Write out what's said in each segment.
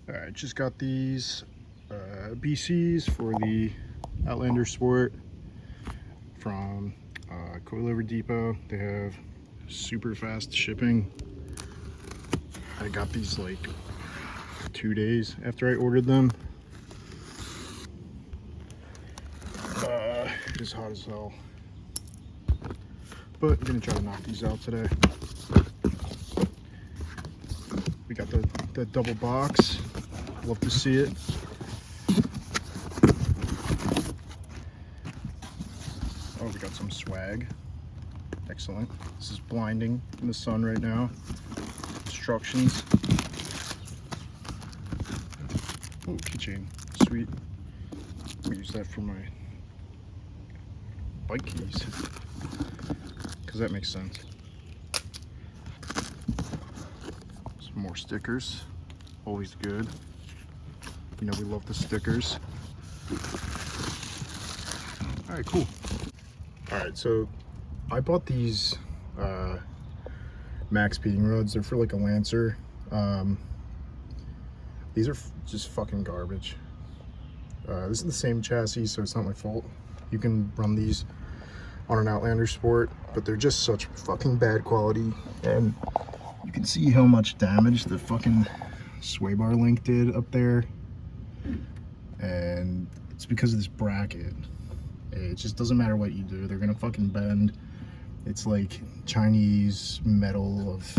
Alright, just got these BCs for the Outlander Sport from Coilover Depot. They have super fast shipping. I got these like 2 days after I ordered them. It's hot as hell, but I'm gonna try to knock these out today. We got the double box. Love to see it. Oh, we got some swag. Excellent. This is blinding in the sun right now. Instructions. Oh, keychain. Sweet. I'll use that for my bike keys, because that makes sense. Some more stickers. Always good. You know we love the stickers. Alright, cool. Alright, so I bought these Maxpeedingrods. They're for like a Lancer. These are just fucking garbage. This is the same chassis, so it's not my fault. You can run these on an Outlander Sport, but they're just such fucking bad quality, and you can see how much damage the fucking sway bar link did up there, and it's because of this bracket. It just doesn't matter what you do, they're gonna fucking bend. It's like Chinese metal of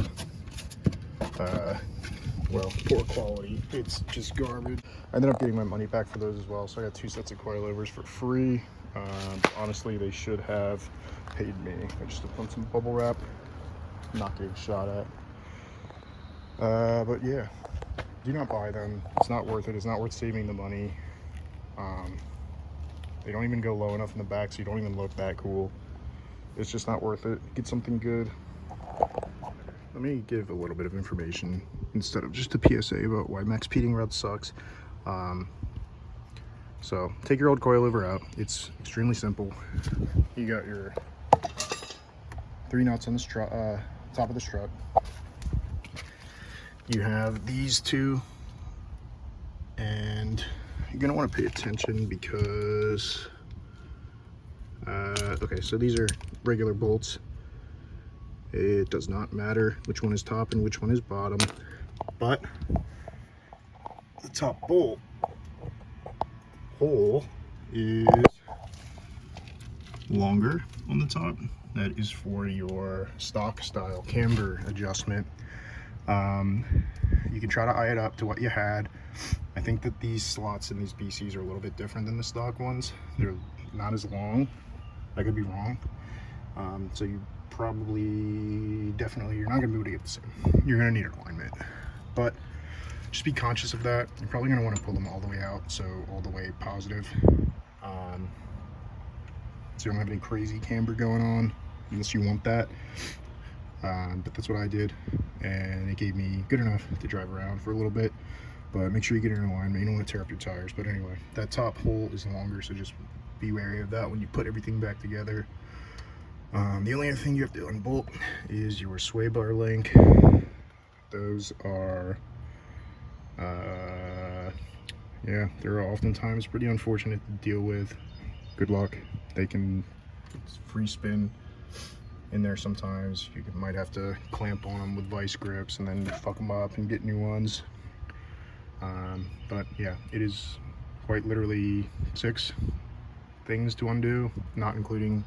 well, poor quality. It's just garbage. I ended up getting my money back for those as well, so I got 2 sets of coilovers for free. Honestly, they should have paid me. I just have put some bubble wrap, not getting shot at. But yeah, do not buy them. It's not worth it. It's not worth saving the money. They don't even go low enough in the back, so you don't even look that cool. It's just not worth it. Get something good. Let me give a little bit of information instead of just a PSA about why Maxpeedingrods sucks. So take your old coilover out. It's extremely simple. You got your 3 nuts on the strut, top of the strut. You have these 2, and you're gonna want to pay attention because okay, so these are regular bolts. It does not matter which one is top and which one is bottom, but the top bolt hole is longer on the top. That is for your stock style camber adjustment. You can try to eye it up to what you had. I think that these slots in these BCs are a little bit different than the stock ones. They're not as long. I could be wrong. So you probably, definitely, you're not gonna be able to get the same. You're gonna need alignment, but just be conscious of that. You're probably gonna want to pull them all the way out, so all the way positive. So you don't have any crazy camber going on, unless you want that. But that's what I did, and it gave me good enough to drive around for a little bit. But make sure you get it in alignment. You don't want to tear up your tires. But anyway, that top hole is longer, so just be wary of that when you put everything back together. The only other thing you have to unbolt is your sway bar link. Those are, yeah, they're oftentimes pretty unfortunate to deal with. Good luck. They can free spin in there sometimes. You might have to clamp on them with vice grips and then fuck them up and get new ones. But yeah, it is quite literally 6 things to undo, not including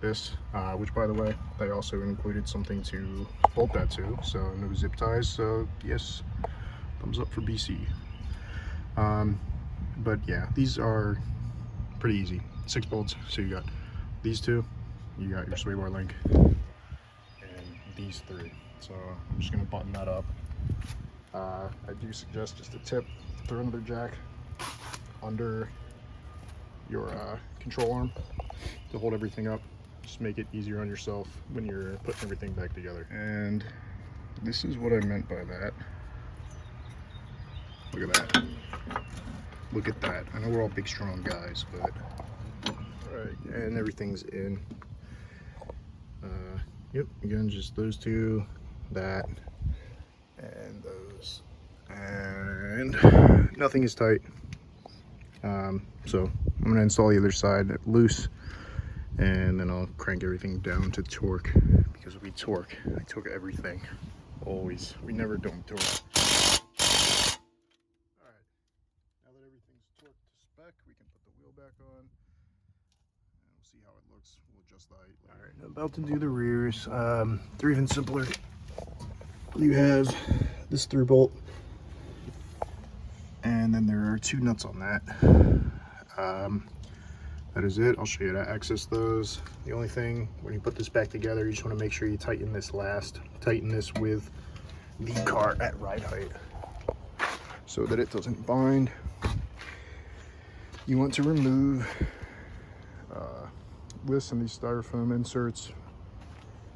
this, which by the way, they also included something to bolt that to, so no zip ties. So yes, thumbs up for BC. But yeah, these are pretty easy. 6 bolts. So you got these 2, you got your sway bar link, and these 3. So I'm just gonna button that up. I do suggest just a tip, throw another jack under your control arm to hold everything up. Just make it easier on yourself when you're putting everything back together. And this is what I meant by that. Look at that. Look at that. I know we're all big, strong guys, but alright, and everything's in. Yep, again, just those 2, that, and those. and nothing is tight. So I'm gonna install the other side loose, and then I'll crank everything down to torque, because I torque everything, always. We never don't torque. All right, now that everything's torqued to spec, we can put the wheel back on, and we'll see how it looks. We'll adjust the height later. All right, I'm about to do the rears. They're even simpler. You have this through bolt, and then there are 2 nuts on that. That is it. I'll show you how to access those. The only thing, when you put this back together, you just want to make sure you tighten this with the car at ride height so that it doesn't bind. You want to remove this and these styrofoam inserts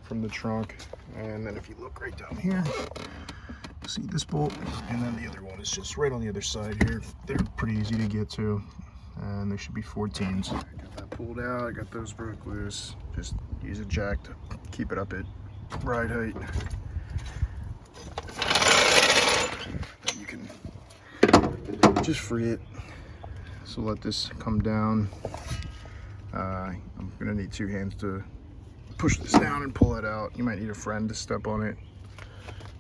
from the trunk, and then if you look right down here, you see this bolt, and then the other one is just right on the other side here. They're pretty easy to get to, and they should be 14s. I got that pulled out, I got those broke loose. Just use a jack to keep it up at ride height. You can just free it. So let this come down. I'm gonna need 2 hands to push this down and pull it out. You might need a friend to step on it.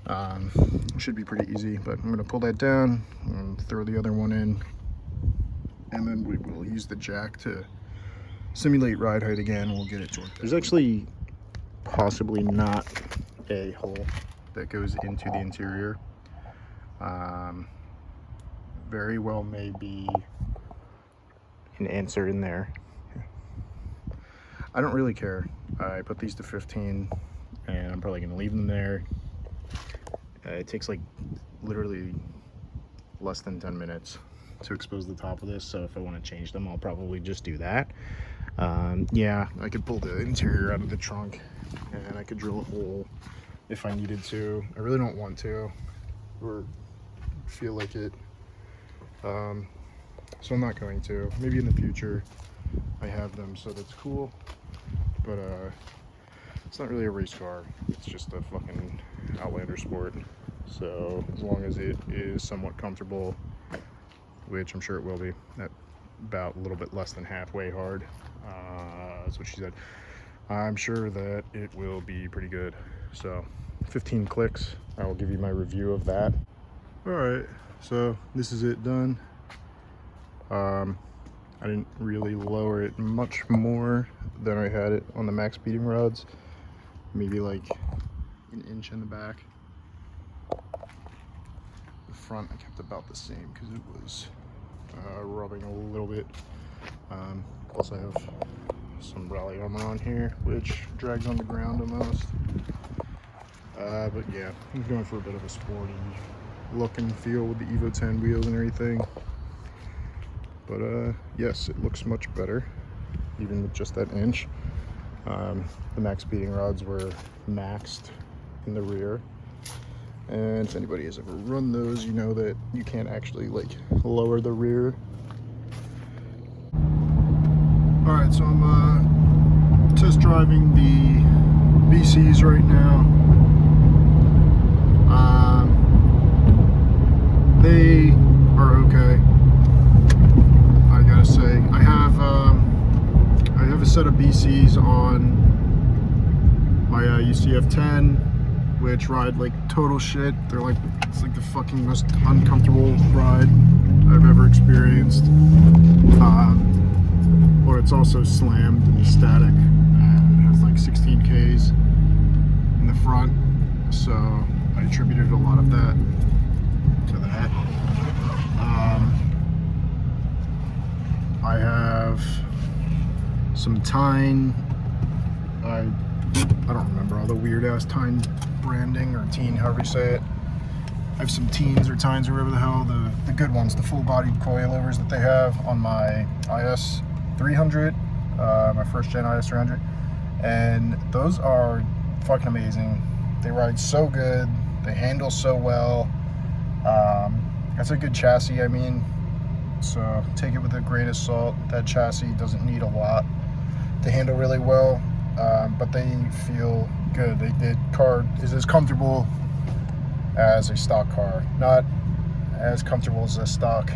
It should be pretty easy, but I'm gonna pull that down and throw the other one in, and then we will use the jack to simulate ride height again. We'll get it torqued. There's actually possibly not a hole that goes into the interior. Very well may be an answer in there. I don't really care. I put these to 15, and I'm probably gonna leave them there. It takes like literally less than 10 minutes to expose the top of this, so if I want to change them, I'll probably just do that. Yeah, I could pull the interior out of the trunk, and I could drill a hole if I needed to. I really don't want to, or feel like it, so I'm not going to. Maybe in the future I have them, so that's cool, but it's not really a race car. It's just a fucking Outlander Sport. So as long as it is somewhat comfortable, which I'm sure it will be, at about a little bit less than halfway hard, that's what she said, I'm sure that it will be pretty good. So 15 clicks, I will give you my review of that. All right, so this is it done. I didn't really lower it much more than I had it on the Maxpeedingrods. Maybe like an inch in the back. The front I kept about the same because it was rubbing a little bit. Plus I have some rally armor on here, which drags on the ground almost. But yeah, I'm going for a bit of a sporty look and feel with the Evo 10 wheels and everything. But yes, it looks much better, even with just that inch. The Maxpeedingrods were maxed in the rear, and if anybody has ever run those, you know that you can't actually like lower the rear. All right, so I'm test driving the BCs right now. They are okay, I gotta say. I have a set of BCs on my UCF 10, which ride like total shit. They're like, it's like the fucking most uncomfortable ride I've ever experienced. But it's also slammed and static, and it has like 16 Ks in the front, so I attributed a lot of that to that. I have some Tine. I don't remember all the weird ass Tine branding, or Teen, however you say it. I have some Teens or Tines or whatever the hell, the good ones, the full-bodied coilovers that they have on my IS 300, my first gen IS 300, and those are fucking amazing. They ride so good, they handle so well. That's a good chassis, I mean, so take it with a grain of salt. That chassis doesn't need a lot to handle really well, but they feel good. The car is as comfortable as a stock car. Not as comfortable as a stock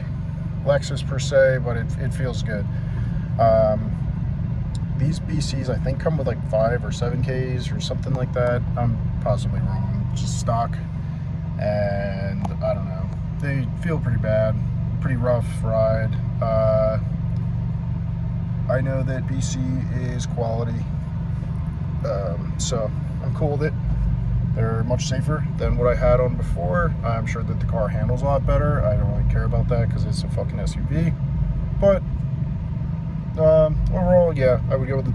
Lexus per se, but it feels good. These BCs I think come with like 5 or 7Ks or something like that. I'm possibly wrong. Just stock, and I don't know. They feel pretty bad, pretty rough ride. I know that BC is quality, so I'm cool with it. They're much safer than what I had on before. I'm sure that the car handles a lot better. I don't really care about that because it's a fucking SUV. But overall, yeah, I would go with the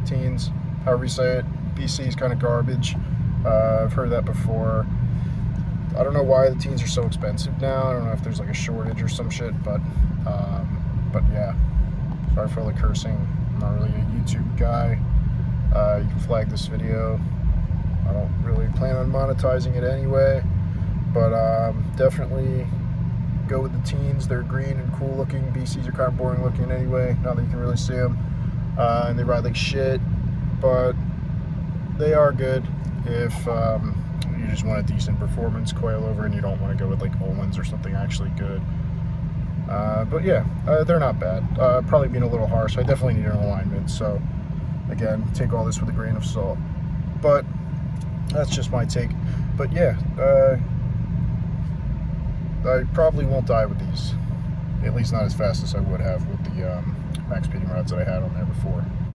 teens, however you say it. BC is kind of garbage. I've heard that before. I don't know why the teens are so expensive now. I don't know if there's like a shortage or some shit, but yeah. Sorry for all the cursing. I'm not really a YouTube guy. You can flag this video. I don't really plan on monetizing it anyway, but definitely go with the teens. They're green and cool looking. BCs are kind of boring looking anyway, now that you can really see them. And they ride like shit, but they are good if you just want a decent performance coilover and you don't want to go with like Olin's or something actually good. But yeah, they're not bad. Probably being a little harsh. I definitely need an alignment, so again, take all this with a grain of salt. But that's just my take. But yeah, I probably won't die with these. At least not as fast as I would have with the Maxpeedingrods that I had on there before.